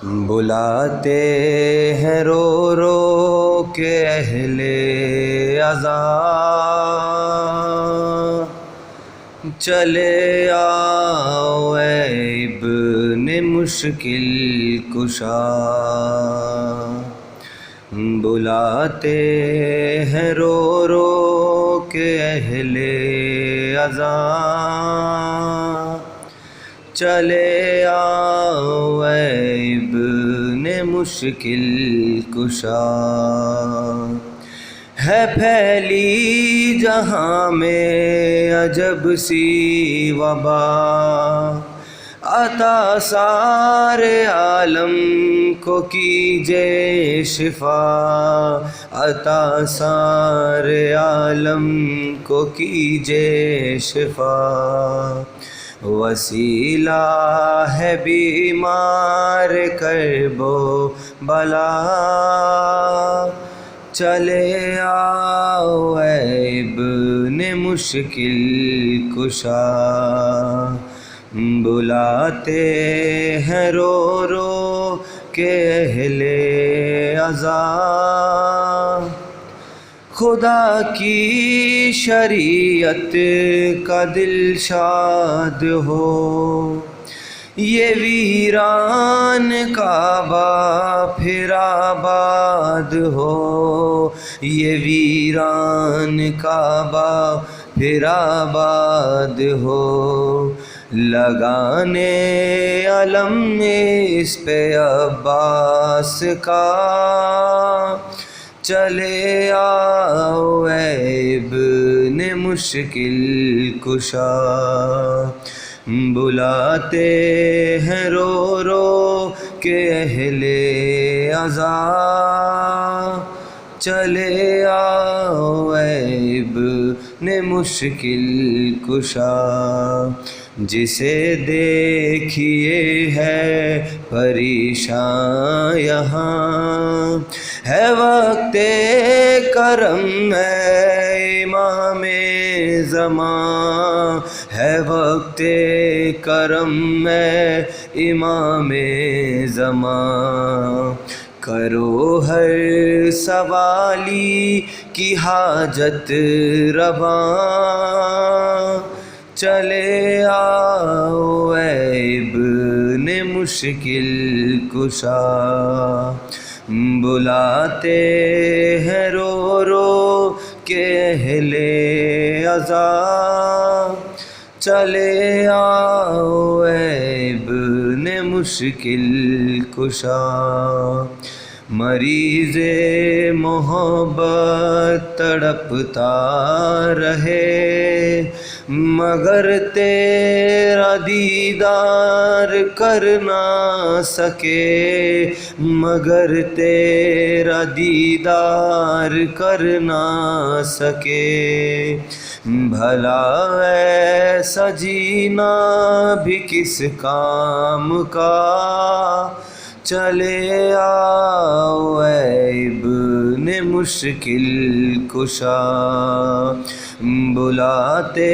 بلاتے ہیں رو رو کے اہل عزا، چلے آؤ اے ابن مشکل کشا۔ بلاتے ہیں رو رو کے اہل عزا، چلے آؤ اے ابن مشکل کشا۔ ہے پھیلی جہاں میں عجب سی وبا، عطا سارے عالم کو کیجے شفا، عطا سارے عالم کو کیجے شفا۔ وسیلہ ہے بیمار کرب و بلا، چلے آؤ اے ابن مشکل کشا۔ بلاتے ہیں رو رو کے اہل عزا، خدا کی شریعت کا دل شاد ہو، یہ ویران کعبہ پھر آباد ہو، یہ ویران کعبہ پھر آباد ہو۔ لگانے علم اس پہ عباس کا، چلے آؤ اے ابن مشکل کشا۔ بلاتے ہیں رو رو کے اہل عزا، چلے آؤ اے ابن مشکل کشا۔ جسے دیکھیے ہے پریشان یہاں، ہے وقت کرم ہے امام زمان، ہے وقت کرم ہے امام زمان۔ کرو ہر سوالی کی حاجت رواں، چلے آؤ اے ابن مشکل کشا۔ بلاتے ہیں رو رو کے اہل عزا، چلے آؤ اے ابن مشکل کشا۔ مریض محبت تڑپتا رہے، مگر تیرا دیدار کر نہ سکے، مگر تیرا دیدار کر نہ سکے۔ بھلا ایسا جینا بھی کس کام کا، چلے آؤ اے ابن مشکل کشا۔ بلاتے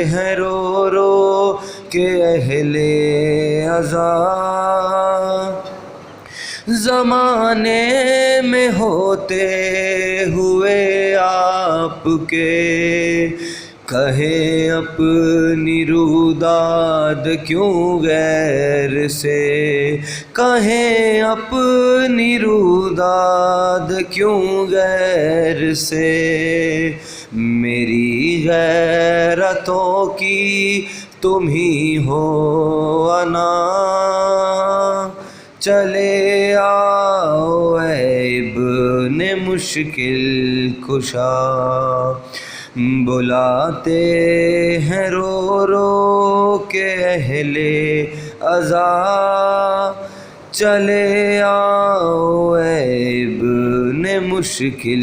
ہیں رو رو کے اہل عزا، زمانے میں ہوتے ہوئے آپ کے، کہیں اپنی روداد کیوں غیر سے، کہیں اپنی روداد کیوں غیر سے۔ میری غیرتوں کی تم ہی ہو انا، چلے آؤ اے ابن مشکل کشا۔ بلاتے ہیں رو رو کے اہل عزا، چلے آؤ اے ابن مشکل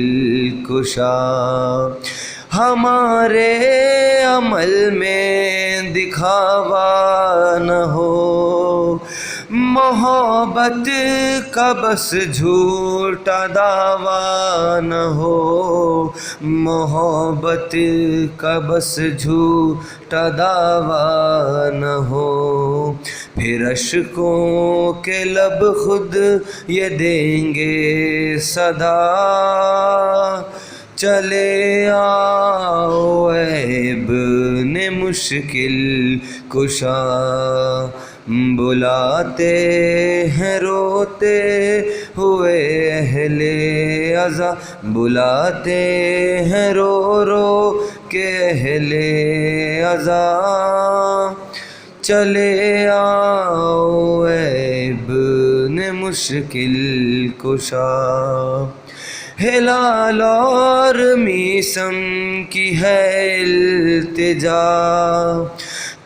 کشا۔ ہمارے عمل میں دکھاوا نہ ہو، محبت کا بس جھوٹا دعویٰ نہ ہو، محبت کا بس جھوٹا دعویٰ نہ ہو، پھر اشکوں کے لب خود یہ دیں گے صدا، چلے آؤ اے ابن مشکل کشا، بلاتے ہیں روتے ہوئے اہل عزا، بلاتے ہیں رو رو کے اہل عزا، چلے آؤ اے ابن مشکل کشا، ہلال اور میسم کی ہے التجا،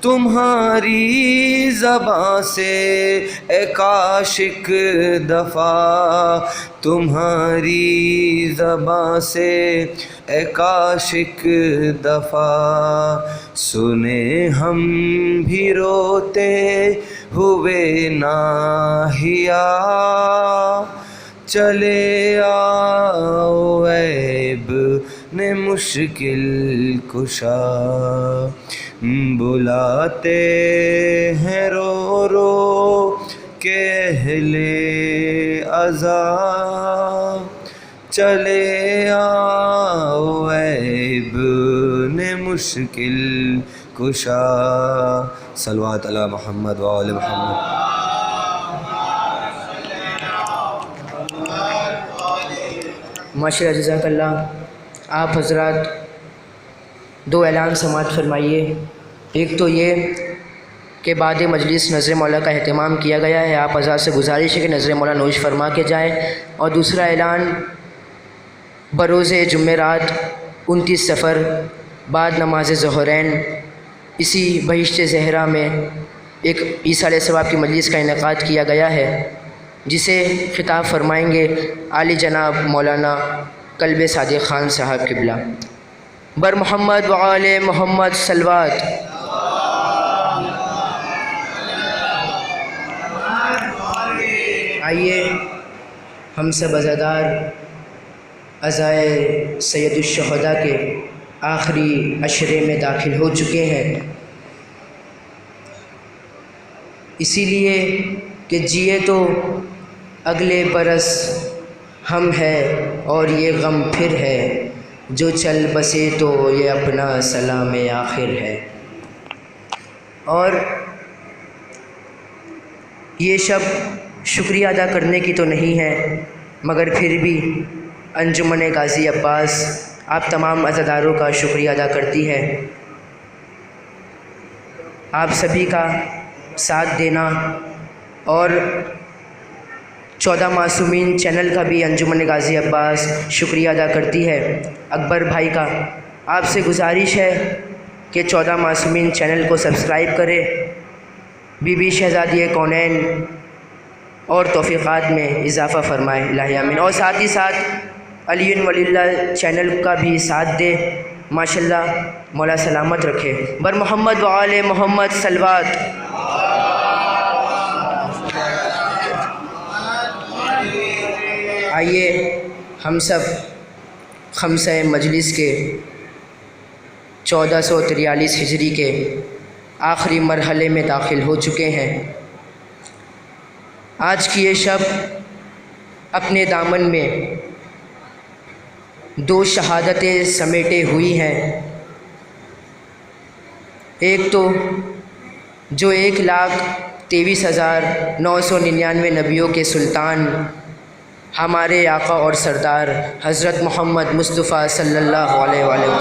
تمہاری زباں سے ایک عاشق دفع، تمہاری زباں سے ایک عاشق دفع، سنیں ہم بھی روتے ہوئے ناہیا، چلے آؤ اے ابن مشکل کشا، بلاتے ہیں رو رو کے اہل عزا، چلے آؤ اے ابن مشکل کشا، صلوات علی محمد و آل محمد۔ ماشاءاللہ، جزاک اللہ۔ آپ حضرات دو اعلان سماعت فرمائیے۔ ایک تو یہ کہ بعد مجلس نظر مولا کا اہتمام کیا گیا ہے، آپ حضرات سے گزارش ہے کہ نظر مولا نوش فرما کے جائیں۔ اور دوسرا اعلان، بروز جمعرات 29 صفر بعد نماز ظہرین اسی بہشت زہرا میں ایک ایصال ثواب کی مجلس کا انعقاد کیا گیا ہے، جسے خطاب فرمائیں گے عالی جناب مولانا قلب صادق خان صاحب قبلہ۔ بر محمد و آل محمد صلوات۔ آئیے ہم سب عزادار عزائے سید الشہداء کے آخری عشرے میں داخل ہو چکے ہیں، اسی لیے کہ جیے تو اگلے برس ہم ہے اور یہ غم پھر ہے، جو چل بسے تو یہ اپنا سلام آخر ہے۔ اور یہ شب شکریہ ادا کرنے کی تو نہیں ہے، مگر پھر بھی انجمن غازی عباس آپ تمام عزاداروں کا شکریہ ادا کرتی ہے، آپ سبھی کا ساتھ دینا، اور 14 معصومین چینل کا بھی انجمن غازی عباس شکریہ ادا کرتی ہے، اکبر بھائی کا۔ آپ سے گزارش ہے کہ 14 معصومین چینل کو سبسکرائب کرے، بی بی شہزادی کونین اور توفیقات میں اضافہ فرمائے، الہی آمین۔ اور ساتھ ہی ساتھ علی ولی اللہ چینل کا بھی ساتھ دے، ماشاءاللہ مولا سلامت رکھے۔ بر محمد و آل محمد صلوات۔ آئیے ہم سب خمسہ مجلس کے 1443 ہجری کے آخری مرحلے میں داخل ہو چکے ہیں۔ آج کی یہ شب اپنے دامن میں 2 شہادتیں سمیٹے ہوئی ہیں، ایک تو جو 1,23,999 نبیوں کے سلطان ہمارے آقا اور سردار حضرت محمد مصطفیٰ صلی اللہ علیہ وسلم،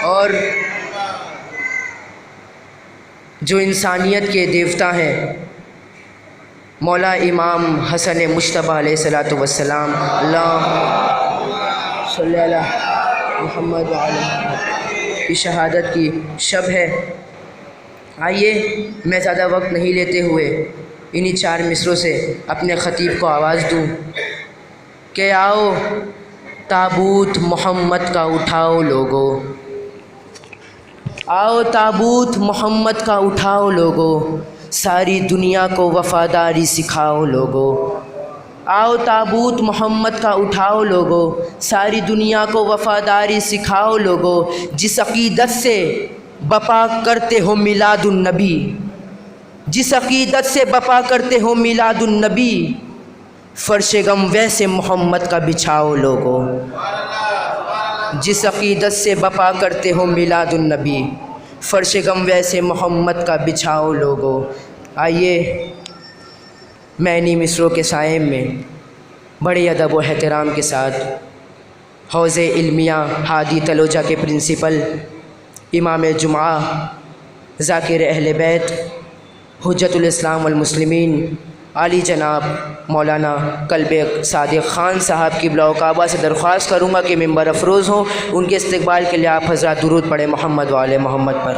اور جو انسانیت کے دیوتا ہیں مولا امام حسن مجتبیٰ علیہ السلام، اللہ صلی علی محمد وعلی محمد کی شہادت کی شب ہے۔ آئیے میں زیادہ وقت نہیں لیتے ہوئے انہی 4 مصروں سے اپنے خطیب کو آواز دوں کہ آؤ تابوت محمد کا اٹھاؤ لوگو، آؤ تابوت محمد کا اٹھاؤ لوگو، ساری دنیا کو وفاداری سکھاؤ لوگو۔ آؤ تابوت محمد کا اٹھاؤ لوگو، ساری دنیا کو وفاداری سکھاؤ لوگو۔ جس عقیدت سے بپا کرتے ہو میلاد النبی، جس عقیدت سے بپا کرتے ہو میلاد النبی، فرش غم ویسے محمد کا بچھاؤ لوگو۔ جس عقیدت سے بپا کرتے ہو میلاد النبی، فرش غم ویسے محمد کا بچھاؤ لوگو۔ آئیے میں انہی مصروں کے سائے میں بڑے ادب و احترام کے ساتھ حوض علمیہ ہادی تلوجہ کے پرنسپل، امام جمعہ، ذاکر اہل بیت، حجت الاسلام والمسلمین، عالی جناب مولانا کلب صادق خان صاحب کی بلاؤ کعبہ سے درخواست کروں گا کہ ممبر افروز ہوں۔ ان کے استقبال کے لیے آپ حضرات درود پڑھیں محمد و آل محمد پر۔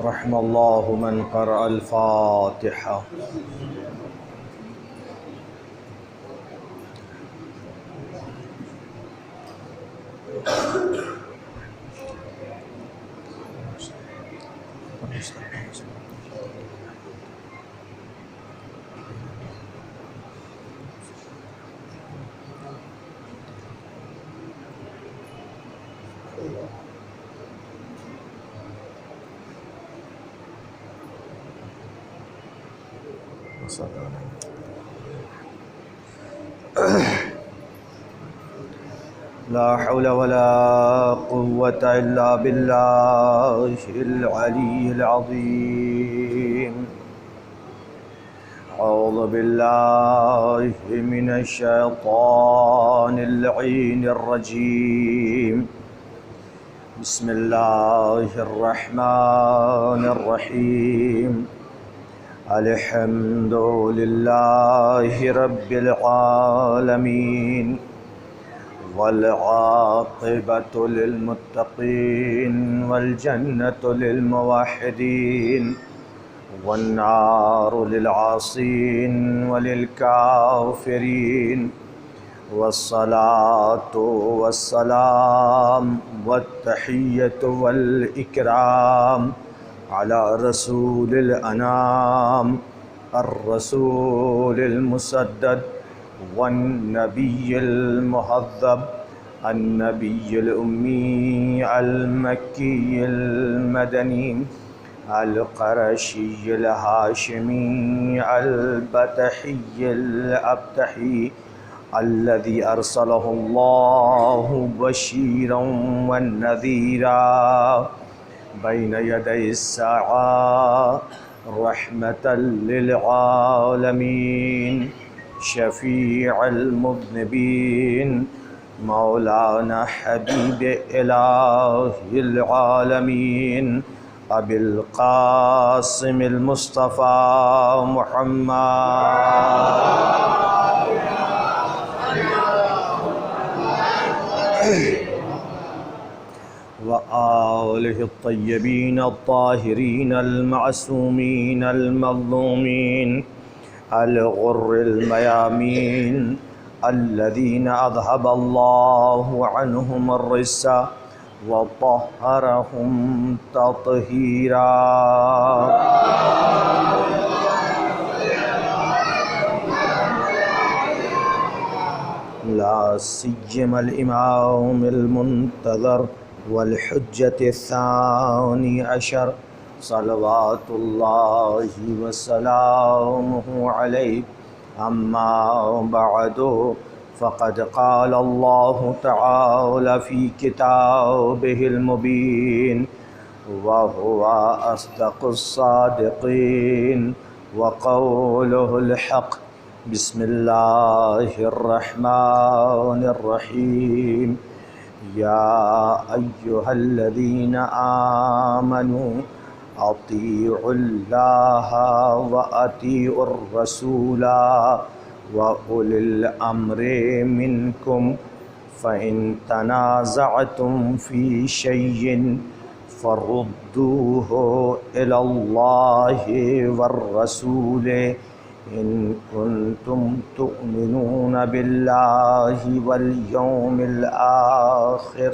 رحم اللہ من قرأ الفاتحہ۔ لا حول ولا قوة إلا بالله العلي العظيم۔ أعوذ بالله من الشيطان اللعين الرجيم۔ بسم الله الرحمن الرحيم۔ الحمد لله رب العالمين، والعاقبة للمتقين، والجنة للموحدين، والنار للعاصين وللكافرين، والصلاة والسلام والتحية والإكرام على رسول الأنام، الرسول المسدد، والنبي المهذب، النبي الأمي المكي المدني القرشي الهاشمي البتحي الأبتحي، الذي أرسله الله بشيرا ونذيرا بين يدي الساعة، رحمة للعالمين، شفيع المذنبين، مولانا حبيب إله العالمين، أبي القاسم المصطفى محمد وآله الطيبين الطاهرين المعصومين المظلومين الغر الميامين، الذين أذهب الله عنهم الرجس وطهرهم تطهيرا۔ لا سيما الإمام المنتظر والحجة الثاني عشر صلوات الله وسلامه عليه. أما بعد فقد قال الله تعالى في كتابه المبين وهو أصدق الصادقين وقوله الحق. بسم الله الرحمن الرحيم. يا أيها الذين آمنوا أطيعوا الله وأطيعوا الرسول وأولي الأمر منكم فإن تنازعتم في شيء فردوه إلى الله والرسول إن كنتم تؤمنون بالله واليوم الآخر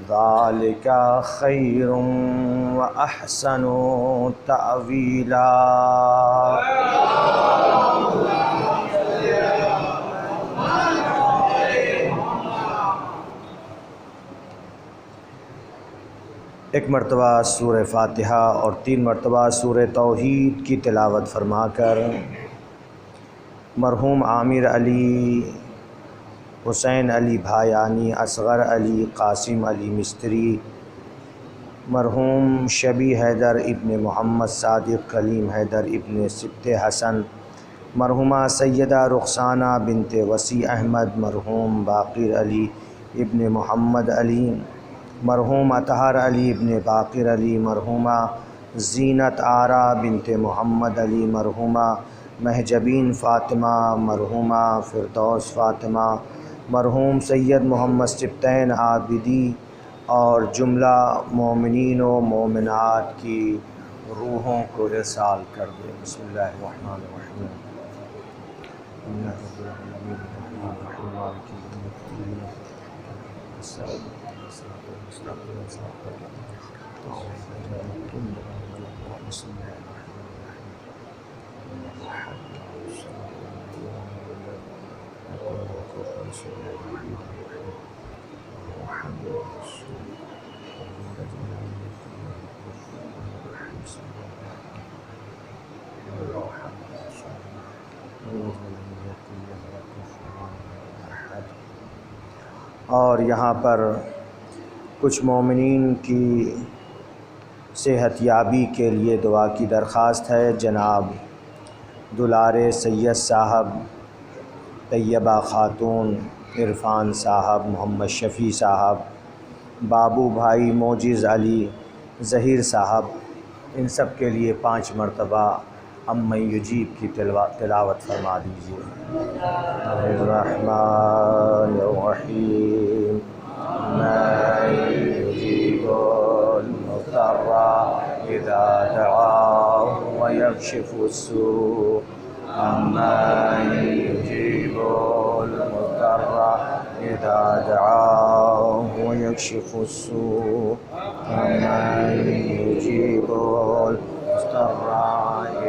ذلك خير وأحسن تأويلا. ایک مرتبہ سورہ فاتحہ اور 3 مرتبہ سورہ توحید کی تلاوت فرما کر مرحوم عامر علی، حسین علی بھایانی، اصغر علی، قاسم علی مستری، مرحوم شبی حیدر ابن محمد صادق، کلیم حیدر ابن سبت حسن، مرحومہ سیدہ رخسانہ بنت وسیع احمد، مرحوم باقر علی ابن محمد علی، مرحوم اطہر علی ابن باقر علی، مرحومہ زینت آرا بنت محمد علی، مرحومہ مہجبین فاطمہ، مرحومہ فردوس فاطمہ، مرحوم سید محمد سبتین عابدی اور جملہ مومنین و مومنات کی روحوں کو ارسال کر دے. بسم اللہ الرحمن الرحیم. اللہ رب العالمین الرحمن الرحیم مالک یوم الدین. بسم اللہ اور یہاں پر کچھ مومنین کی صحت یابی کے لیے دعا کی درخواست ہے. جناب دلارے سید صاحب، طیبہ خاتون، عرفان صاحب، محمد شفیع صاحب، بابو بھائی، موجز علی، ظہیر صاحب، ان سب کے لیے 5 مرتبہ امّن یجیب کی تلاوت فرما دیجیے. الرحمن الرحیم. من یجیب المضطر اذا دعاه ويكشف السوء. من یجیب المضطر اذا دعاه ويكشف السوء. من یجیب المضطر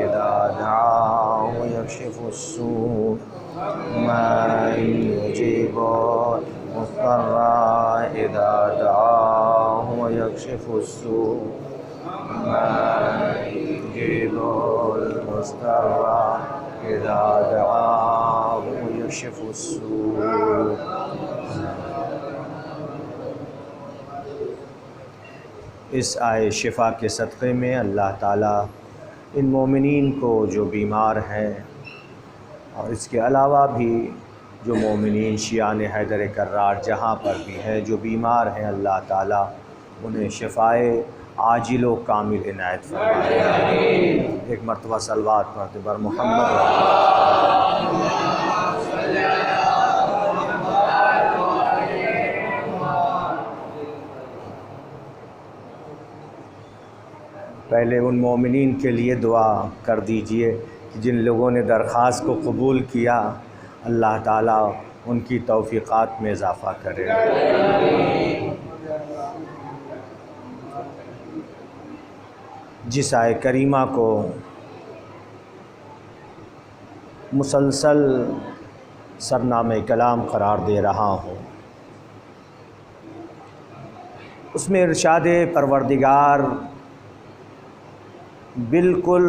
اذا دعاه ويكشف السوء. من يجيب المضطر إذا دعاه ويكشف السوء. من يجيب المضطر إذا دعاه ويكشف السوء. اس آئے شفا کے صدقے میں اللہ تعالیٰ ان مومنین کو جو بیمار ہیں اور اس کے علاوہ بھی جو مومنین شیعان حیدر کرار جہاں پر بھی ہیں جو بیمار ہیں، اللہ تعالیٰ انہیں شفائے عاجل و کامل عنایت فرمائے. ایک مرتبہ صلوات پڑھتے بر محمد. پہلے ان مومنین کے لیے دعا کر دیجئے جن لوگوں نے درخواست کو قبول کیا، اللہ تعالیٰ ان کی توفیقات میں اضافہ کرے. جس آئے کریمہ کو مسلسل سرنامہ کلام قرار دے رہا ہوں، اس میں ارشاد پروردگار بالکل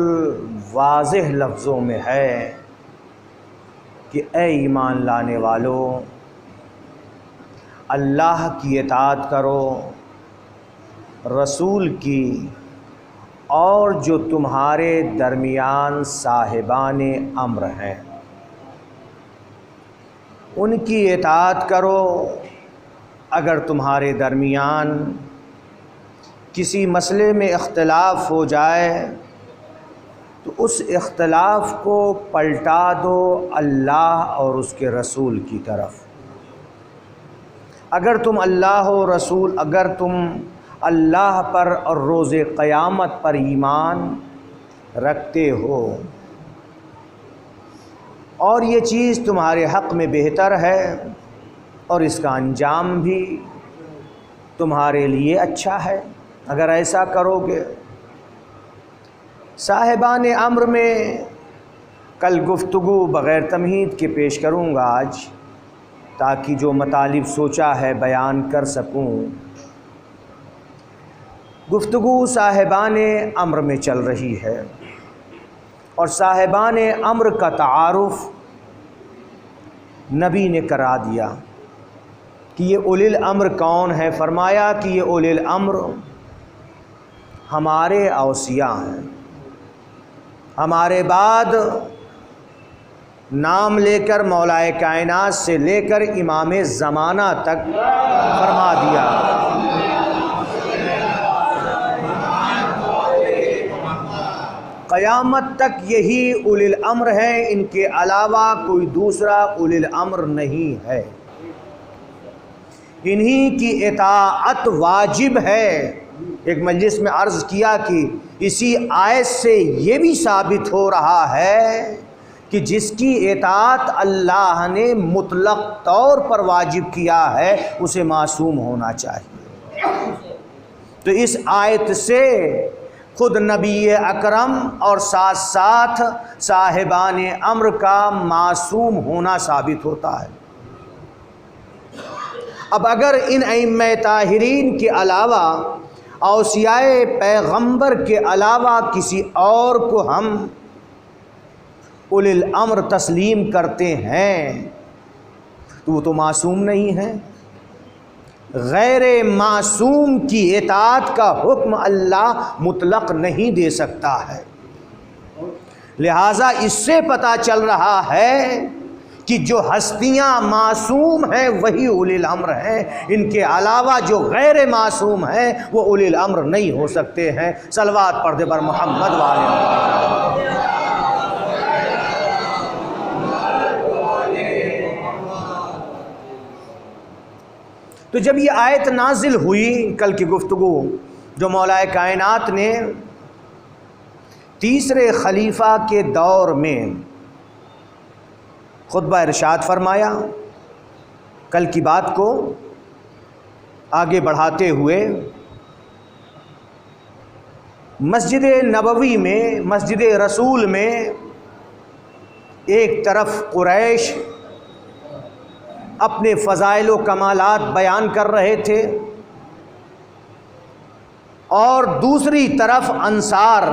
واضح لفظوں میں ہے کہ اے ایمان لانے والوں، اللہ کی اطاعت کرو، رسول کی، اور جو تمہارے درمیان صاحبان امر ہیں ان کی اطاعت کرو۔ اگر تمہارے درمیان کسی مسئلے میں اختلاف ہو جائے تو اس اختلاف کو پلٹا دو اللہ اور اس کے رسول کی طرف۔ اگر تم اللہ پر اور روز قیامت پر ایمان رکھتے ہو اور یہ چیز تمہارے حق میں بہتر ہے اور اس کا انجام بھی تمہارے لیے اچھا ہے، اگر ایسا کرو گے۔ صاحبان امر میں کل گفتگو بغیر تمہید کے پیش کروں گا آج، تاکہ جو مطالب سوچا ہے بیان کر سکوں۔ گفتگو صاحبان امر میں چل رہی ہے، اور صاحبان امر کا تعارف نبی نے کرا دیا کہ یہ اولی الامر کون ہے۔ فرمایا کہ یہ اولی الامر ہمارے اوصیاء ہیں، ہمارے بعد نام لے کر مولا کائنات سے لے کر امام زمانہ تک فرما دیا۔ قیامت تک یہی اولی الامر ہیں، ان کے علاوہ کوئی دوسرا اولی الامر نہیں ہے، انہی کی اطاعت واجب ہے۔ ایک مجلس میں عرض کیا کہ اسی آیت سے یہ بھی ثابت ہو رہا ہے کہ جس کی اطاعت اللہ نے مطلق طور پر واجب کیا ہے اسے معصوم ہونا چاہیے۔ تو اس آیت سے خود نبی اکرم اور ساتھ ساتھ صاحبان امر کا معصوم ہونا ثابت ہوتا ہے۔ اب اگر ان ائمہ طاہرین کے علاوہ، اوصیاء پیغمبر کے علاوہ کسی اور کو ہم اولی الامر تسلیم کرتے ہیں تو وہ تو معصوم نہیں ہے۔ غیر معصوم کی اطاعت کا حکم اللہ مطلق نہیں دے سکتا ہے، لہٰذا اس سے پتہ چل رہا ہے کہ جو ہستیاں معصوم ہیں وہی اولی الامر ہیں، ان کے علاوہ جو غیر معصوم ہیں وہ اولی الامر نہیں ہو سکتے ہیں۔ صلوات پڑھ دے بر محمد والے۔ تو جب یہ آیت نازل ہوئی، کل کی گفتگو جو مولا کائنات نے تیسرے خلیفہ کے دور میں خطبہ ارشاد فرمایا، کل کی بات کو آگے بڑھاتے ہوئے مسجد نبوی میں، مسجد رسول میں ایک طرف قریش اپنے فضائل و کمالات بیان کر رہے تھے اور دوسری طرف انصار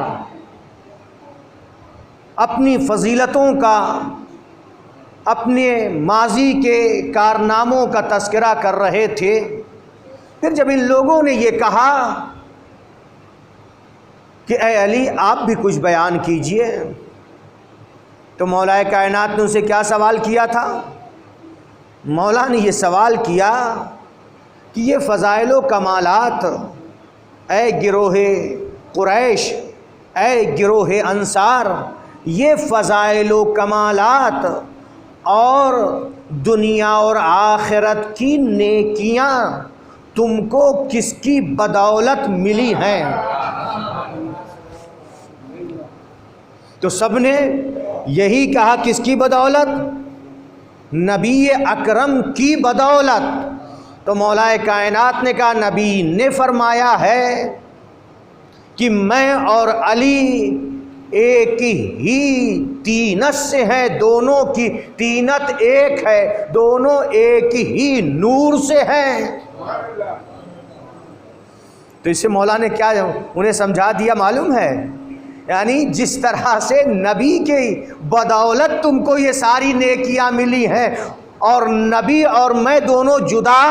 اپنی فضیلتوں کا، اپنے ماضی کے کارناموں کا تذکرہ کر رہے تھے۔ پھر جب ان لوگوں نے یہ کہا کہ اے علی آپ بھی کچھ بیان کیجئے، تو مولا کائنات نے اسے کیا سوال کیا تھا؟ مولا نے یہ سوال کیا کہ یہ فضائل و کمالات اے گروہ قریش، اے گروہ انصار، یہ فضائل و کمالات اور دنیا اور آخرت کی نیکیاں تم کو کس کی بدولت ملی ہیں؟ تو سب نے یہی کہا، کس کی بدولت؟ نبی اکرم کی بدولت۔ تو مولا کائنات نے کہا، نبی نے فرمایا ہے کہ میں اور علی ایک ہی تینت سے ہیں، دونوں کی تینت ایک ہے، دونوں ایک ہی نور سے ہیں۔ تو اس سے مولا نے کیا انہیں سمجھا دیا معلوم ہے؟ یعنی جس طرح سے نبی کی بدولت تم کو یہ ساری نیکیاں ملی ہیں، اور نبی اور میں دونوں جدا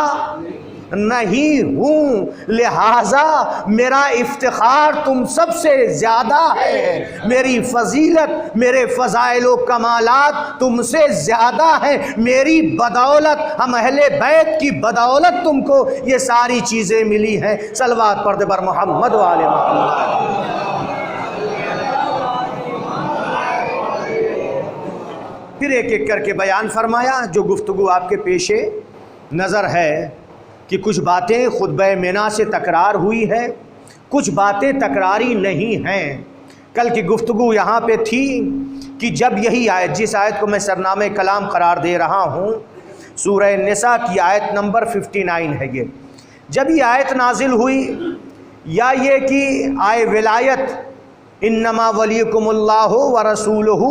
نہیں ہوں، لہٰذا میرا افتخار تم سب سے زیادہ ہے، میری فضیلت، میرے فضائل و کمالات تم سے زیادہ ہیں، میری بدولت، ہم اہل بیت کی بدولت تم کو یہ ساری چیزیں ملی ہیں۔ صلوات پڑھ دے بر محمد و آل محمد۔ پھر ایک ایک کر کے بیان فرمایا جو گفتگو آپ کے پیش نظر ہے، کہ کچھ باتیں خطبہ منا سے تکرار ہوئی ہے، کچھ باتیں تکراری نہیں ہیں۔ کل کی گفتگو یہاں پہ تھی کہ جب یہی آیت، جس آیت کو میں سرنامہ کلام قرار دے رہا ہوں، سورہ نساء کی آیت نمبر 59 ہے، یہ جب یہ آیت نازل ہوئی، یا یہ کہ آئے ولایت انما ولیکم اللہ ورسولہ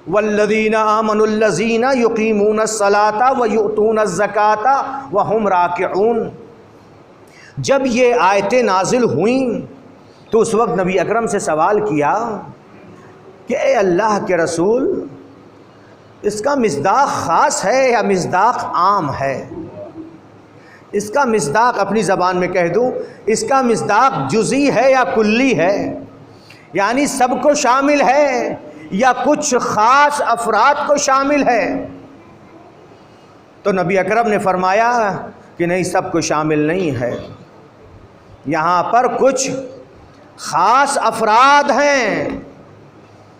والذین آمنوا الذین یقیمون الصلاۃ ویؤتون الزکاۃ وہم راکعون، جب یہ آیتیں نازل ہوئیں تو اس وقت نبی اکرم سے سوال کیا کہ اے اللہ کے رسول، اس کا مصداق خاص ہے یا مصداق عام ہے؟ اس کا مصداق اپنی زبان میں کہہ دوں، اس کا مصداق جزئی ہے یا کلی ہے؟ یعنی سب کو شامل ہے یا کچھ خاص افراد کو شامل ہے؟ تو نبی اکرم نے فرمایا کہ نہیں، سب کو شامل نہیں ہے، یہاں پر کچھ خاص افراد ہیں۔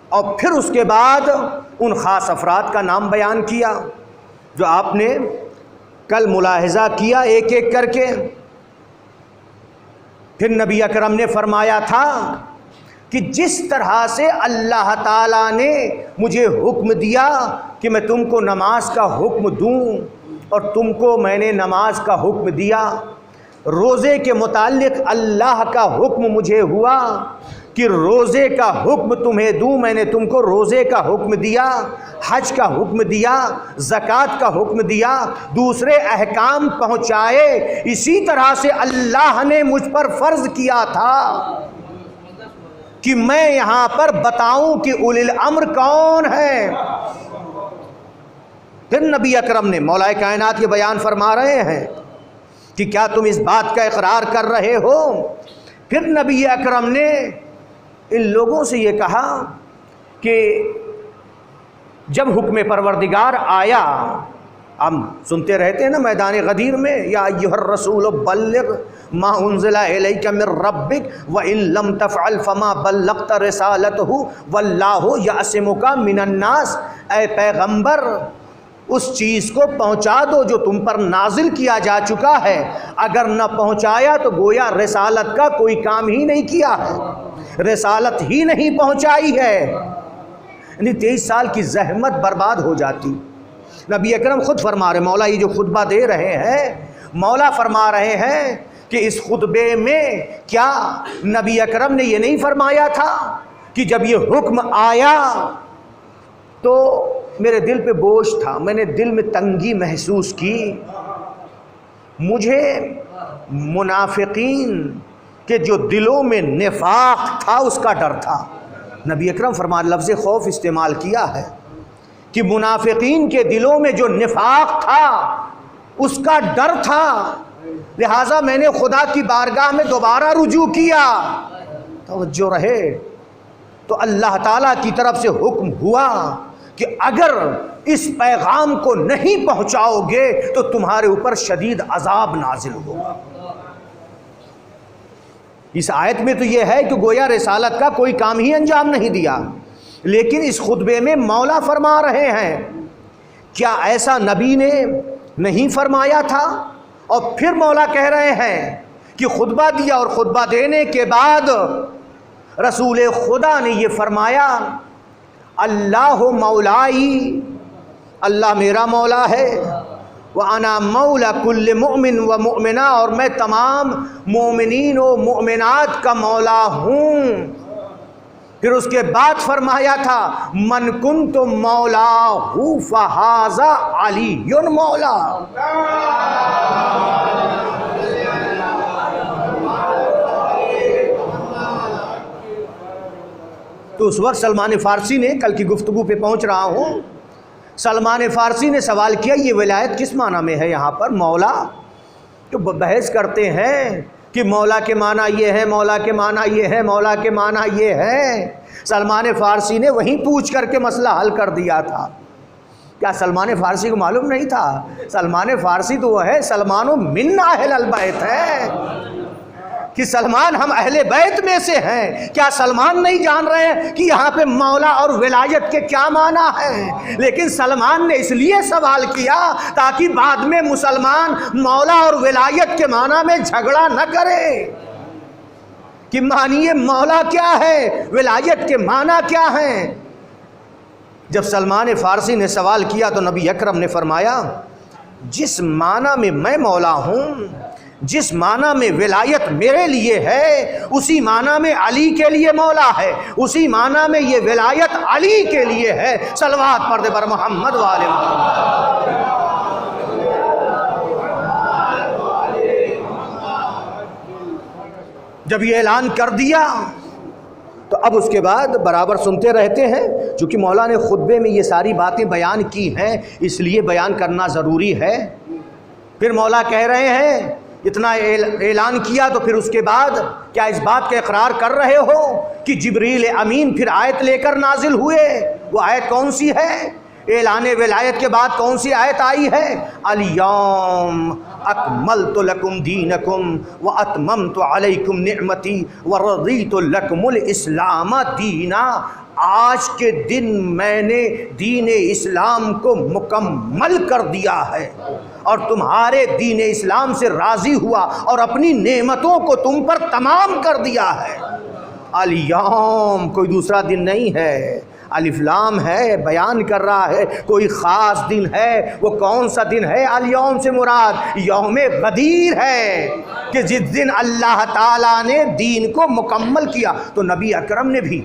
اور پھر اس کے بعد ان خاص افراد کا نام بیان کیا جو آپ نے کل ملاحظہ کیا ایک ایک کر کے۔ پھر نبی اکرم نے فرمایا تھا کہ جس طرح سے اللہ تعالیٰ نے مجھے حکم دیا کہ میں تم کو نماز کا حکم دوں، اور تم کو میں نے نماز کا حکم دیا، روزے کے متعلق اللہ کا حکم مجھے ہوا کہ روزے کا حکم تمہیں دوں، میں نے تم کو روزے کا حکم دیا، حج کا حکم دیا، زکوٰۃ کا حکم دیا، دوسرے احکام پہنچائے۔ اسی طرح سے اللہ نے مجھ پر فرض کیا تھا کہ میں یہاں پر بتاؤں کہ اولی الامر کون ہے۔ پھر نبی اکرم نے، مولا کائنات یہ بیان فرما رہے ہیں کہ کیا تم اس بات کا اقرار کر رہے ہو؟ پھر نبی اکرم نے ان لوگوں سے یہ کہا کہ جب حکم پروردگار آیا، ہم سنتے رہتے ہیں نا میدان غدیر میں، یا ایھا الرسول بلغ ما انزل الیک من ربک وان لم تفعل فما بلغت رسالتہ واللہ یعصمک من الناس، اے پیغمبر اس چیز کو پہنچا دو جو تم پر نازل کیا جا چکا ہے، اگر نہ پہنچایا تو گویا رسالت کا کوئی کام ہی نہیں کیا ہے، رسالت ہی نہیں پہنچائی ہے، یعنی 23 سال کی زحمت برباد ہو جاتی۔ نبی اکرم خود فرما رہے، مولا یہ جو خطبہ دے رہے ہیں، مولا فرما رہے ہیں کہ اس خطبے میں کیا نبی اکرم نے یہ نہیں فرمایا تھا کہ جب یہ حکم آیا تو میرے دل پہ بوجھ تھا، میں نے دل میں تنگی محسوس کی، مجھے منافقین کے جو دلوں میں نفاق تھا اس کا ڈر تھا۔ نبی اکرم فرما لفظ خوف استعمال کیا ہے کہ منافقین کے دلوں میں جو نفاق تھا اس کا ڈر تھا، لہٰذا میں نے خدا کی بارگاہ میں دوبارہ رجوع کیا۔ توجہ رہے، تو اللہ تعالیٰ کی طرف سے حکم ہوا کہ اگر اس پیغام کو نہیں پہنچاؤ گے تو تمہارے اوپر شدید عذاب نازل ہوگا۔ اس آیت میں تو یہ ہے کہ گویا رسالت کا کوئی کام ہی انجام نہیں دیا، لیکن اس خطبے میں مولا فرما رہے ہیں کیا ایسا نبی نے نہیں فرمایا تھا؟ اور پھر مولا کہہ رہے ہیں کہ خطبہ دیا اور خطبہ دینے کے بعد رسول خدا نے یہ فرمایا، اللہ مولائی، اللہ میرا مولا ہے، وَأَنَا مَوْلَى كُلِّ مُؤْمِنٍ وَمُؤْمِنَةٍ، اور میں تمام مومنین و مؤمنات کا مولا ہوں۔ پھر اس کے بعد فرمایا تھا مَنْ كُنْتُ مَوْلَاهُ فَهَذَا عَلِيٌّ مولا۔ تو اس وقت سلمان فارسی نے، کل کی گفتگو پہ پہنچ رہا ہوں، سلمان فارسی نے سوال کیا یہ ولایت کس معنی میں ہے یہاں پر مولا؟ تو بحث کرتے ہیں کہ مولا کے معنی یہ ہے، مولا کے معنی یہ ہے، مولا کے معنی یہ ہے۔ سلمان فارسی نے وہیں پوچھ کر کے مسئلہ حل کر دیا تھا۔ کیا سلمان فارسی کو معلوم نہیں تھا؟ سلمان فارسی تو وہ ہے سلمان من اہل البیت ہے کہ سلمان ہم اہل بیت میں سے ہیں۔ کیا سلمان نہیں جان رہے ہیں کہ یہاں پہ مولا اور ولایت کے کیا معنی ہے؟ لیکن سلمان نے اس لیے سوال کیا تاکہ بعد میں مسلمان مولا اور ولایت کے معنی میں جھگڑا نہ کرے کہ معنی مولا کیا ہے، ولایت کے معنی کیا ہیں۔ جب سلمان فارسی نے سوال کیا تو نبی اکرم نے فرمایا جس معنی میں مولا ہوں، جس معنی میں ولایت میرے لیے ہے، اسی معنی میں علی کے لیے مولا ہے، اسی معنی میں یہ ولایت علی کے لیے ہے۔ صلوات پڑھ دے بر محمد وآل محمد۔ جب یہ اعلان کر دیا تو اب اس کے بعد برابر سنتے رہتے ہیں، چونکہ مولا نے خطبے میں یہ ساری باتیں بیان کی ہیں اس لیے بیان کرنا ضروری ہے۔ پھر مولا کہہ رہے ہیں اتنا اعلان کیا تو پھر اس کے بعد کیا اس بات کا اقرار کر رہے ہو کہ جبریل امین پھر آیت لے کر نازل ہوئے؟ وہ آیت کون سی ہے؟ اعلان ولایت کے بعد کون سی آیت آئی ہے؟ الیوم اکملت لکم دینکم واتممت علیکم نعمتی ورضیت لکم الاسلام دینا۔ آج کے دن میں نے دین اسلام کو مکمل کر دیا ہے اور تمہارے دین اسلام سے راضی ہوا اور اپنی نعمتوں کو تم پر تمام کر دیا ہے۔ الیوم کوئی دوسرا دن نہیں ہے، الف لام ہے، بیان کر رہا ہے کوئی خاص دن ہے۔ وہ کون سا دن ہے؟ الیوم سے مراد یوم غدیر ہے کہ جس دن اللہ تعالیٰ نے دین کو مکمل کیا۔ تو نبی اکرم نے بھی،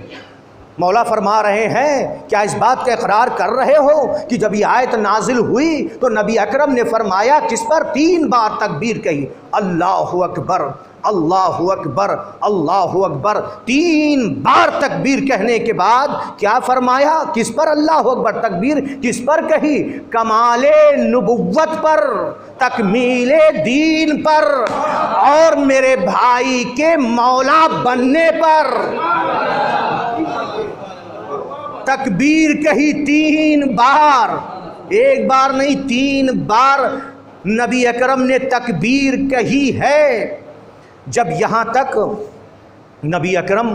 مولا فرما رہے ہیں کیا اس بات کا اقرار کر رہے ہو کہ جب یہ آیت نازل ہوئی تو نبی اکرم نے فرمایا کس پر؟ 3 بار تکبیر کہی، اللہ اکبر اللہ اکبر اللہ اکبر۔ 3 بار تکبیر کہنے کے بعد کیا فرمایا؟ کس پر اللہ اکبر؟ تکبیر کس پر کہی؟ کمال نبوت پر، تکمیل دین پر اور میرے بھائی کے مولا بننے پر۔ تکبیر کہی 3 بار، ایک بار نہیں 3 بار نبی اکرم نے تکبیر کہی ہے۔ جب یہاں تک نبی اکرم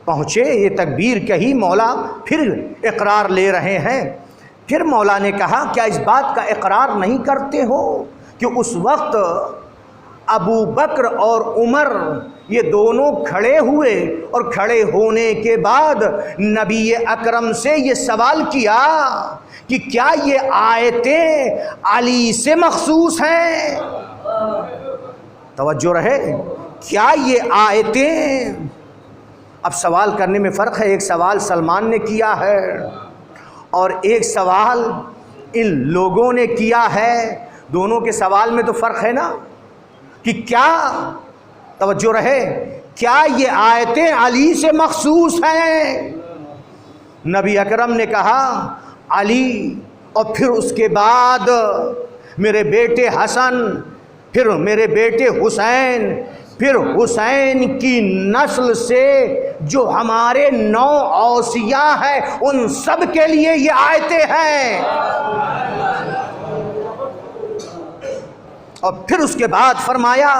پہنچے، یہ تکبیر کہی، مولا پھر اقرار لے رہے ہیں۔ پھر مولا نے کہا کیا اس بات کا اقرار نہیں کرتے ہو کہ اس وقت ابو بکر اور عمر یہ دونوں کھڑے ہوئے اور کھڑے ہونے کے بعد نبی اکرم سے یہ سوال کیا کہ کیا یہ آیتیں علی سے مخصوص ہیں؟ توجہ رہے، کیا یہ آیتیں؟ اب سوال کرنے میں فرق ہے، ایک سوال سلمان نے کیا ہے اور ایک سوال ان لوگوں نے کیا ہے۔ دونوں کے سوال میں تو فرق ہے نا کہ کیا، توجہ رہے، کیا یہ آیتیں علی سے مخصوص ہیں؟ نبی اکرم نے کہا علی، اور پھر اس کے بعد میرے بیٹے حسن، پھر میرے بیٹے حسین، پھر حسین کی نسل سے جو ہمارے 9 اوصیاء ہیں ان سب کے لیے یہ آیتیں ہیں۔ اور پھر اس کے بعد فرمایا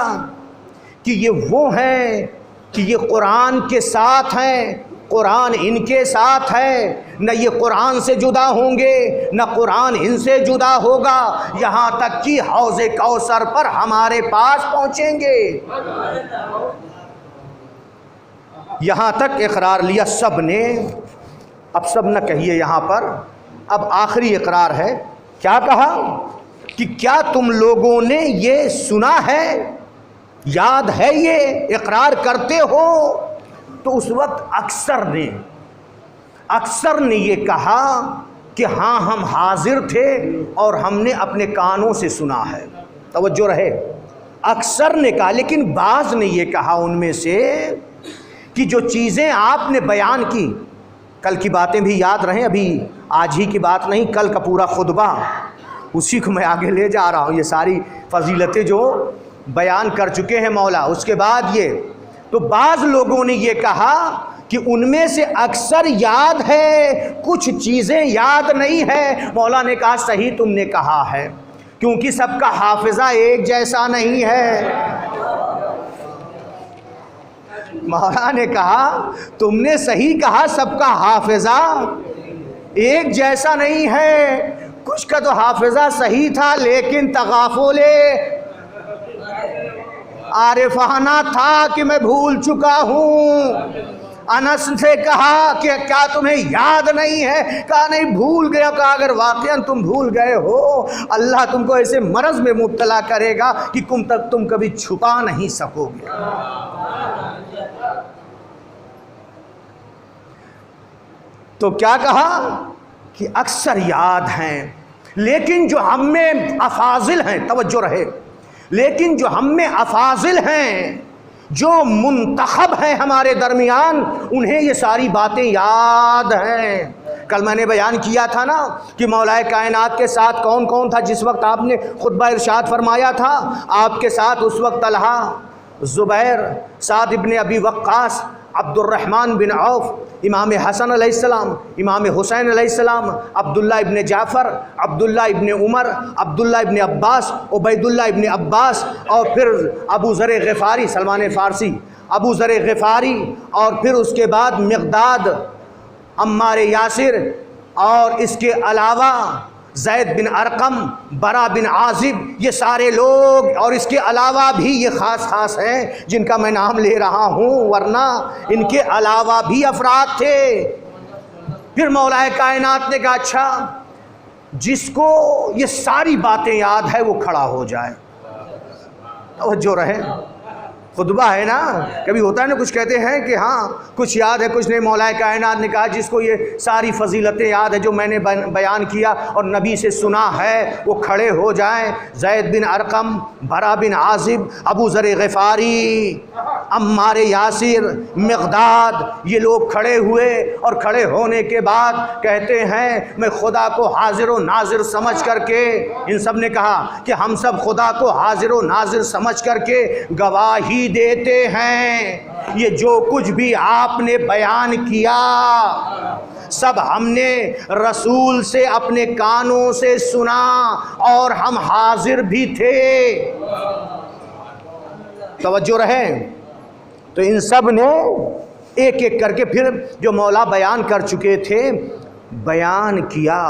کہ یہ وہ ہیں کہ یہ قرآن کے ساتھ ہیں، قرآن ان کے ساتھ ہے، نہ یہ قرآن سے جدا ہوں گے نہ قرآن ان سے جدا ہوگا، یہاں تک کہ حوض کوثر پر ہمارے پاس پہنچیں گے۔ یہاں تک اقرار لیا سب نے۔ اب سب نہ کہیے یہاں پر، اب آخری اقرار ہے۔ کیا کہا کہ کیا تم لوگوں نے یہ سنا ہے، یاد ہے، یہ اقرار کرتے ہو؟ تو اس وقت اکثر نے یہ کہا کہ ہاں ہم حاضر تھے اور ہم نے اپنے کانوں سے سنا ہے۔ توجہ رہے، اکثر نے کہا، لیکن بعض نے یہ کہا ان میں سے کہ جو چیزیں آپ نے بیان کی کل کی باتیں بھی یاد رہیں، ابھی آج ہی کی بات نہیں، کل کا پورا خطبہ اسی کو میں آگے لے جا رہا ہوں، یہ ساری فضیلتیں جو بیان کر چکے ہیں مولا۔ اس کے بعد یہ تو بعض لوگوں نے یہ کہا کہ ان میں سے اکثر یاد ہے، کچھ چیزیں یاد نہیں ہے۔ مولا نے کہا صحیح تم نے کہا ہے، کیونکہ سب کا حافظہ ایک جیسا نہیں ہے۔ مولا نے کہا تم نے صحیح کہا، سب کا حافظہ ایک جیسا نہیں ہے۔ کچھ کا تو حافظہ صحیح تھا لیکن تغافل عارفانہ تھا کہ میں بھول چکا ہوں۔ انس سے کہا کہ کیا تمہیں یاد نہیں ہے؟ کہا نہیں بھول گیا۔ کہا اگر واقعاً تم بھول گئے ہو، اللہ تم کو ایسے مرض میں مبتلا کرے گا کہ تم کبھی چھپا نہیں سکو گے۔ تو کیا کہا کہ اکثر یاد ہیں، لیکن جو ہم میں افاضل ہیں، توجہ رہے، لیکن جو ہم میں افاضل ہیں، جو منتخب ہیں ہمارے درمیان، انہیں یہ ساری باتیں یاد ہیں۔ کل میں نے بیان کیا تھا نا کہ مولا کائنات کے ساتھ کون کون تھا جس وقت آپ نے خطبہ ارشاد فرمایا تھا۔ آپ کے ساتھ اس وقت طلحہ، زبیر، سعد ابن ابی وقاص، عبد الرحمن بن عوف، امام حسن علیہ السلام، امام حسین علیہ السلام، عبداللہ ابن جعفر، عبداللہ ابن عمر، عبداللہ ابن عباس، عبید اللہ ابن عباس، اور پھر ابو ذر غفاری، سلمان فارسی، ابو ذر غفاری، اور پھر اس کے بعد مقداد، عمار یاسر، اور اس کے علاوہ زید بن ارقم، برا بن عازب، یہ سارے لوگ، اور اس کے علاوہ بھی یہ خاص خاص ہیں جن کا میں نام لے رہا ہوں، ورنہ ان کے علاوہ بھی افراد تھے۔ پھر مولا کائنات نے کہا اچھا جس کو یہ ساری باتیں یاد ہے وہ کھڑا ہو جائے۔ توجہ رہے، خطبہ ہے نا، کبھی ہوتا ہے نا کچھ کہتے ہیں کہ ہاں کچھ یاد ہے کچھ نہیں۔ مولا کائنات نے کہا جس کو یہ ساری فضیلتیں یاد ہے جو میں نے بیان کیا اور نبی سے سنا ہے وہ کھڑے ہو جائیں۔ زید بن ارقم، برا بن عازب، ابو ذر غفاری، عمار یاسر، مقداد، یہ لوگ کھڑے ہوئے، اور کھڑے ہونے کے بعد کہتے ہیں میں خدا کو حاضر و ناظر سمجھ کر کے، ان سب نے کہا کہ ہم سب خدا کو حاضر و ناظر سمجھ کر کے گواہی دیتے ہیں یہ جو کچھ بھی آپ نے بیان کیا سب ہم نے رسول سے اپنے کانوں سے سنا اور ہم حاضر بھی تھے۔ توجہ رہے، تو ان سب نے ایک ایک کر کے پھر جو مولا بیان کر چکے تھے بیان کیا،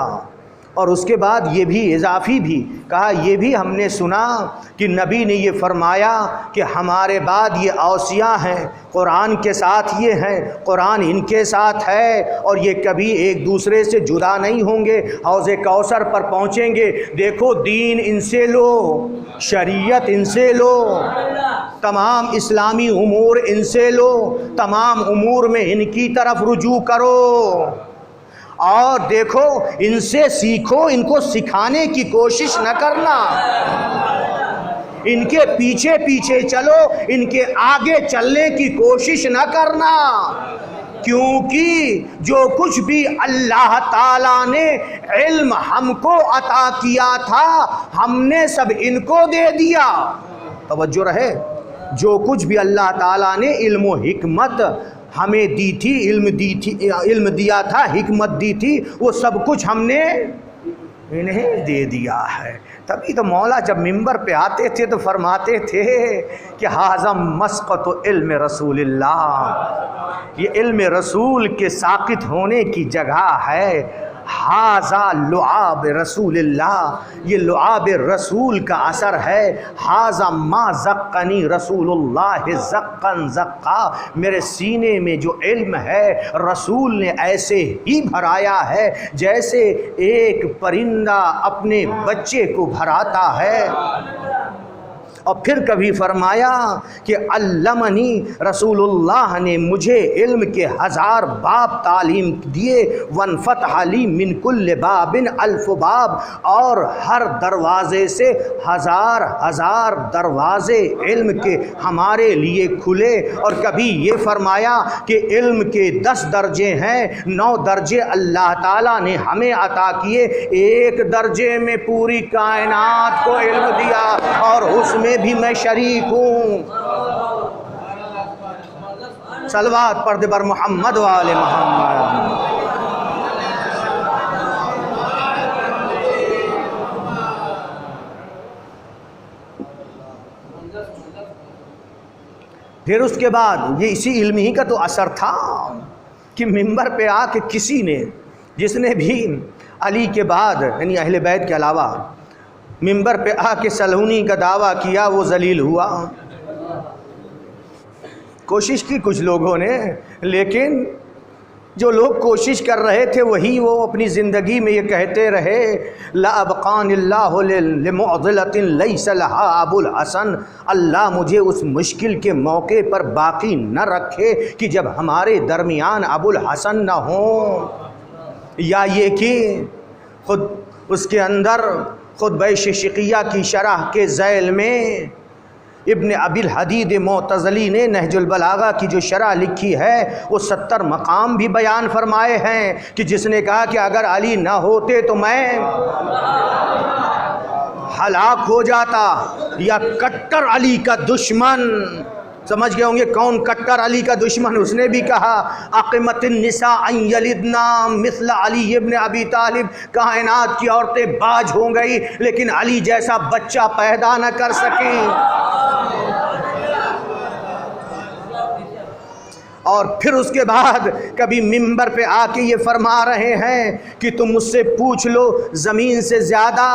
اور اس کے بعد یہ بھی اضافی بھی کہا یہ بھی ہم نے سنا کہ نبی نے یہ فرمایا کہ ہمارے بعد یہ اوصیاء ہیں، قرآن کے ساتھ یہ ہیں، قرآن ان کے ساتھ ہے، اور یہ کبھی ایک دوسرے سے جدا نہیں ہوں گے، حوض کوثر پر پہنچیں گے۔ دیکھو دین ان سے لو، شریعت ان سے لو، تمام اسلامی امور ان سے لو، تمام امور میں ان کی طرف رجوع کرو، اور دیکھو ان سے سیکھو، ان کو سکھانے کی کوشش نہ کرنا، ان کے پیچھے پیچھے چلو، ان کے آگے چلنے کی کوشش نہ کرنا، کیونکہ جو کچھ بھی اللہ تعالیٰ نے علم ہم کو عطا کیا تھا ہم نے سب ان کو دے دیا۔ توجہ رہے، جو کچھ بھی اللہ تعالیٰ نے علم و حکمت ہمیں دی تھی، علم دیا تھا، حکمت دی تھی، وہ سب کچھ ہم نے انہیں دے دیا ہے۔ تبھی تو مولا جب منبر پہ آتے تھے تو فرماتے تھے کہ ھذا مسقط علم رسول اللہ، یہ علم رسول کے ساقط ہونے کی جگہ ہے۔ ھذا لعاب رسول اللہ، یہ لعاب رسول کا اثر ہے۔ ھذا ما زقنی رسول اللہ زقن زقا، میرے سینے میں جو علم ہے رسول نے ایسے ہی بھرایا ہے جیسے ایک پرندہ اپنے بچے کو بھراتا ہے۔ اور پھر کبھی فرمایا کہ علمنی رسول اللہ نے مجھے علم کے 1000 باب تعلیم دیے، وانفتح لی من کل باب الف باب، اور ہر دروازے سے 1000 دروازے علم کے ہمارے لیے کھلے۔ اور کبھی یہ فرمایا کہ علم کے 10 درجے ہیں، 9 درجے اللہ تعالیٰ نے ہمیں عطا کیے، 1 درجے میں پوری کائنات کو علم دیا اور اس میں بھی میں شریک ہوں۔ صلوات پڑھ دے بر محمد و آل محمد۔ پھر اس کے بعد یہ اسی علم ہی کا تو اثر تھا کہ منبر پہ آ کے کسی نے، جس نے بھی علی کے بعد یعنی اہل بیت کے علاوہ منبر پہ آ کے صلہونی کا دعویٰ کیا، وہ ذلیل ہوا۔ کوشش کی کچھ لوگوں نے، لیکن جو لوگ کوشش کر رہے تھے وہی وہ اپنی زندگی میں یہ کہتے رہے، لا ابقان اللہ لمعضلۃ لیس لها ابو الحسن، اللہ مجھے اس مشکل کے موقع پر باقی نہ رکھے کہ جب ہمارے درمیان ابو الحسن نہ ہوں، یا یہ کہ خود اس کے اندر خطبہ شقیہ کی شرح کے ذیل میں ابن ابی الحدید معتزلی نے نہج البلاغہ کی جو شرح لکھی ہے وہ 70 مقام بھی بیان فرمائے ہیں کہ جس نے کہا کہ اگر علی نہ ہوتے تو میں ہلاک ہو جاتا، یا کٹر علی کا دشمن، سمجھ گئے ہوں گے کون کٹر علی کا دشمن، اس نے بھی کہا اقمت النساء ان یلدنا مثل علی ابن ابی طالب، کائنات کی عورتیں باج ہو گئی لیکن علی جیسا بچہ پیدا نہ کر سکیں۔ اور پھر اس کے بعد کبھی منبر پہ آ کے یہ فرما رہے ہیں کہ تم مجھ سے پوچھ لو، زمین سے زیادہ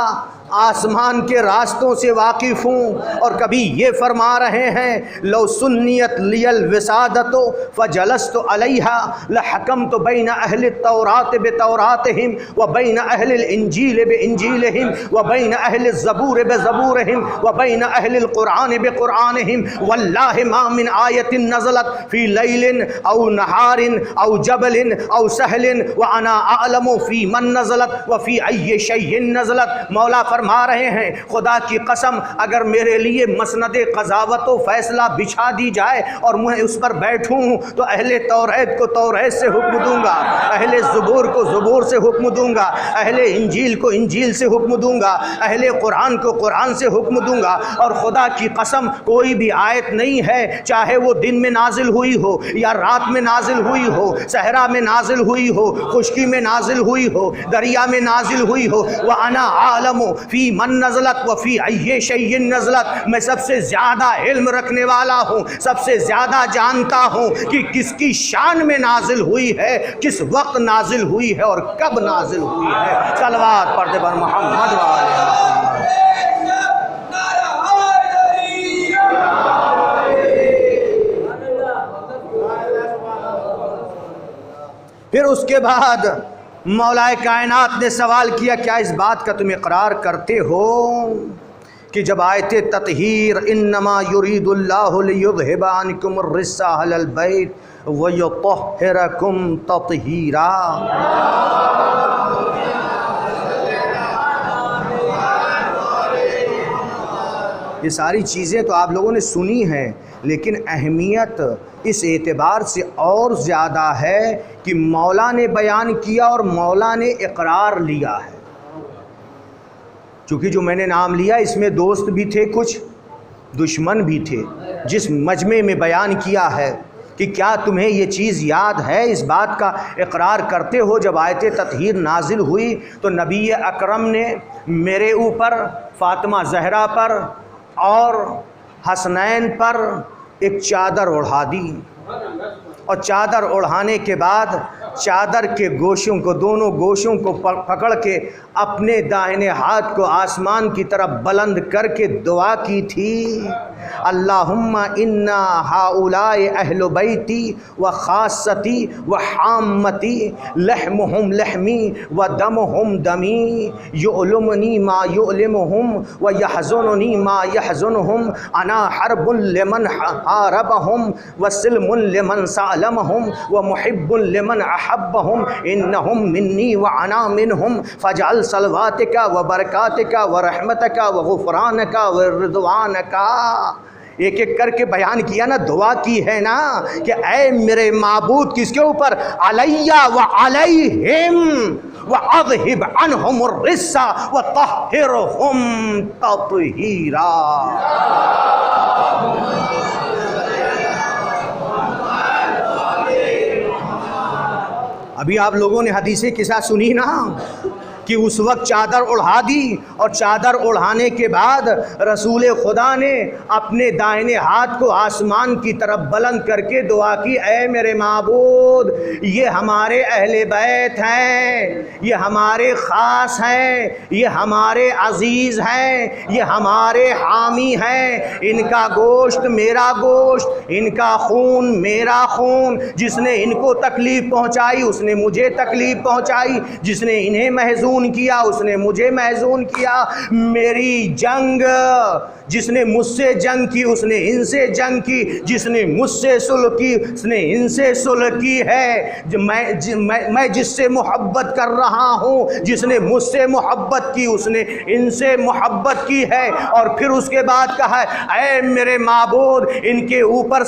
آسمان کے راستوں سے واقف ہوں۔ اور کبھی یہ فرما رہے ہیں لو سنیت لی الوسادت فجلست علیہا لحکمت بین اہل التورات بتوراتہم وبین اہل الانجیل بانجیلہم وبین اہل الزبور بزبورہم وبین اہل القرآن بقرآنہم واللہ ما من آیت نزلت فی لیل او نہار او جبل او سہل وانا اعلم فی من نزلت وفی ای شیء نزلت۔ مولا فرما رہے ہیں خدا کی قسم اگر میرے لیے مسند قضاوت و فیصلہ بچھا دی جائے اور میں اس پر بیٹھوں تو اہل توریت کو توریت سے حکم دوں گا، اہل زبور کو زبور سے حکم دوں گا، اہل انجیل کو انجیل سے حکم دوں گا، اہل قرآن کو قرآن سے حکم دوں گا۔ اور خدا کی قسم کوئی بھی آیت نہیں ہے، چاہے وہ دن میں نازل ہوئی ہو یا رات میں نازل ہوئی ہو، صحرا میں نازل ہوئی ہو، خشکی میں نازل ہوئی ہو، دریا میں نازل ہوئی ہو، وَأَنَا عَالَمُ فی من نزلت وفی ای شیء نزلت، میں سب سے زیادہ علم رکھنے والا ہوں، سب سے زیادہ جانتا ہوں کہ کس کی شان میں نازل ہوئی ہے، کس وقت نازل ہوئی ہے اور کب نازل ہوئی ہے۔ صلوات پڑھ دے بر محمد و آل محمد۔ پھر اس کے بعد مولا کائنات نے سوال کیا کیا اس بات کا تم اقرار کرتے ہو کہ جب آیت تطہیر انما یرید اللہ لیذھب عنکم الرجس اہل البیت ویطہرکم تطہیرا، یہ ساری چیزیں تو آپ لوگوں نے سنی ہیں، لیکن اہمیت اس اعتبار سے اور زیادہ ہے کہ مولا نے بیان کیا اور مولا نے اقرار لیا ہے۔ چونکہ جو میں نے نام لیا اس میں دوست بھی تھے، کچھ دشمن بھی تھے، جس مجمع میں بیان کیا ہے کہ کیا تمہیں یہ چیز یاد ہے، اس بات کا اقرار کرتے ہو جب آیت تطہیر نازل ہوئی تو نبی اکرم نے میرے اوپر، فاطمہ زہرا پر اور حسنین پر ایک چادر اڑھا دی، اور چادر اڑھانے کے بعد چادر کے گوشوں کو، دونوں گوشوں کو پکڑ کے اپنے دائنے ہاتھ کو آسمان کی طرف بلند کر کے دعا کی تھی، اللہم انا ہؤلاء اہل بیتی و خاصتی و حامتی، لحمہم لحمی و دمہم دمی، یؤلمنی ما یؤلمہم و یحزننی ما یحزنہم، انا حرب لمن حاربہم و سلم لمن سالمہم و محب لمن احبہم، انہم منی و انا منہم، فاجعل صلواتک و برکاتک و رحمتک و غفرانک و رضوانک۔ ایک ایک کر کے بیان کیا نا، دعا کی ہے نا کہ اے میرے معبود، کس کے اوپر؟ علیہ و علیہم، وَأَذْهِبْ عَنْهُمُ الرِّجْسَ وَطَهِّرْهُمْ تَطْهِيرًا۔ ابھی آپ لوگوں نے حدیث قصہ سنی نا کہ اس وقت چادر اڑھا دی، اور چادر اڑھانے کے بعد رسول خدا نے اپنے دائنے ہاتھ کو آسمان کی طرف بلند کر کے دعا کی، اے میرے معبود، یہ ہمارے اہل بیت ہیں، یہ ہمارے خاص ہیں، یہ ہمارے عزیز ہیں، یہ ہمارے حامی ہیں، ان کا گوشت میرا گوشت، ان کا خون میرا خون، جس نے ان کو تکلیف پہنچائی اس نے مجھے تکلیف پہنچائی، جس نے انہیں محزون کیا اس نے مجھے محزون کیا، میری جنگ، جس نے مجھ سے جنگ کی اس نے ان سے جنگ کی، جس نے مجھ سے صلح کی اس نے ان سے صلح کی ہے، میں جس سے محبت کر رہا ہوں، جس نے مجھ سے محبت کی اس نے ان سے محبت کی ہے۔ اور پھر اس کے بعد کہا ہے، اے میرے معبود، ان کے اوپر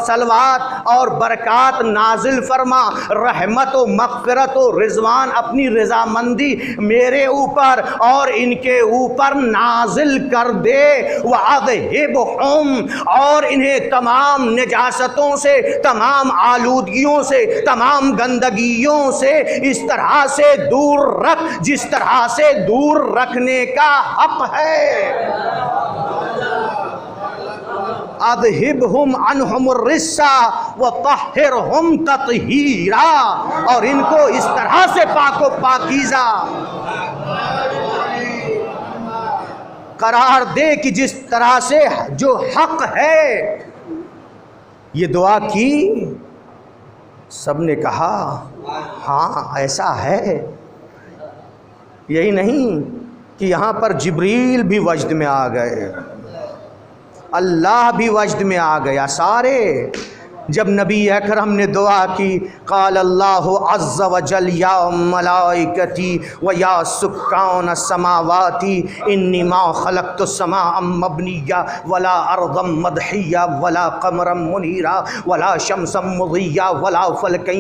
صلوات اور برکات نازل فرما، رحمت و مغفرت و رضوان، اپنی رضامندی میرے اوپر اور ان کے اوپر نازل کر دے، وَأَذْهِبْهُمْ، اور انہیں تمام نجاستوں سے، تمام آلودگیوں سے، تمام گندگیوں سے اس طرح سے دور رکھ جس طرح سے دور رکھنے کا حق ہے۔ اذہبہم عنہم الرجس وطہرہم تطہیرا، اور ان کو اس طرح سے پاک و پاکیزہ قرار دے کہ جس طرح سے جو حق ہے۔ یہ دعا کی، سب نے کہا ہاں ایسا ہے۔ یہی نہیں کہ یہاں پر جبریل بھی وجد میں آ گئے، اللہ بھی وجد میں آ گیا، سارے۔ جب نبی اکرم نے دعا کی، قال اللہ عز وجل یا ملائکتی و یا سکان السماواتی انی ما خلقت السماء مبنیہ ولا ارضا مدحیہ ولا قمرا منیرا ولا شمسا مضیہ ولا فلکا